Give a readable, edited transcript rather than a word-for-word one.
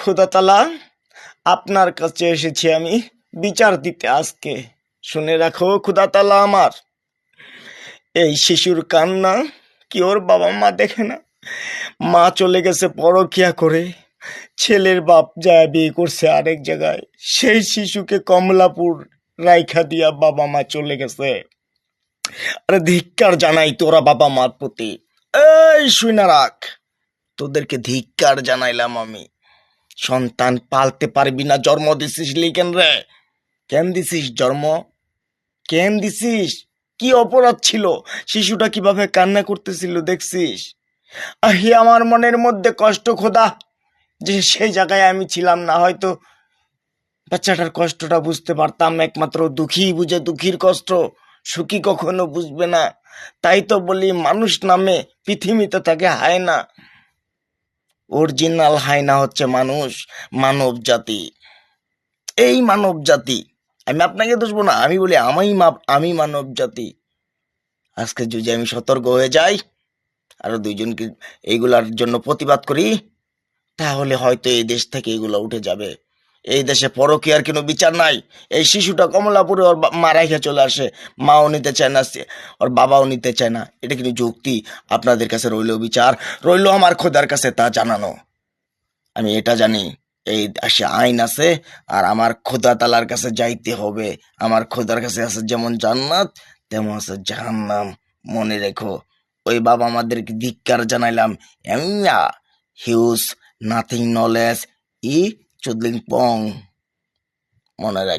খোদা তাআলা, আপনার কাছে এসেছি আমি বিচার দিতে আজকে। শুনে রাখো খোদা তাআলা আমার, এই শিশুর কান্না কি ওর বাবা মা দেখে না? মা চলে গেছে পরকিয়া করে, ছেলের বাপ যায় বিয়ে করছে আরেক জায়গায়, সেই শিশুকে কমলাপুর রাইখা দিয়া বাবা মা চলে গেছে। আরে ধিক্কার জানাই তোরা বাবা মার প্রতি। এই শুইনা রাখ, তোদেরকে ধিক্কার জানাইলাম আমি। সন্তান পালতে পারবি না, জন্ম দিছিস লিকেন রে? কেন দিছিস জন্ম? কেন দিছিস? কি অপরাধ ছিল? শিশুটা কিভাবে কান্না করতেছিল দেখছিস? আহি আমার মনের মধ্যে কষ্ট খোদা, যে সেই জায়গায় আমি ছিলাম না, হয়তো বাচ্চাটার কষ্টটা বুঝতে পারতাম। একমাত্র দুঃখী বুঝে দুঃখীর কষ্ট, সুখী কখনো বুঝবে না। তাই তো বলি মানুষ নামে পৃথিবীতে থাকে হায়না, অরিজিনাল হায়না হচ্ছে মানুষ, মানব জাতি। এই মানব জাতি, আমি আপনাকে দোষবো না, আমি বলি আমি মানব জাতি। আজকে যদি আমি সতর্ক হয়ে যাই, আরো দুইজনকে এইগুলার জন্য প্রতিবাদ করি, তাহলে হয়তো এই দেশ থেকে এগুলো উঠে যাবে। এই দেশে পরকীয়ার কোনো বিচার নাই। এই শিশুটা কমলাপুরে ওর মা রাইখা চলে আসে, মাও নিতে চায় না, ওর বাবাও নিতে চায় না। এটা কিন্তু যুক্তি? আপনাদের কাছে রইল বিচার, রইল আমার খোদার কাছে তা জানানো। আমি এটা জানি, এই দেশে আইন আছে, আর আমার খোদা তালার কাছে যাইতে হবে। আমার খোদার কাছে আছে যেমন জান্নাত, তেমন আছে জাহান্নাম। মনে রেখো। ওই বাবা আমাদেরকে ধিক্কার জানাইলাম। এমিয়া হিউজ নাথিং নলেজ ই চুদলিং পং। মনে রাখ।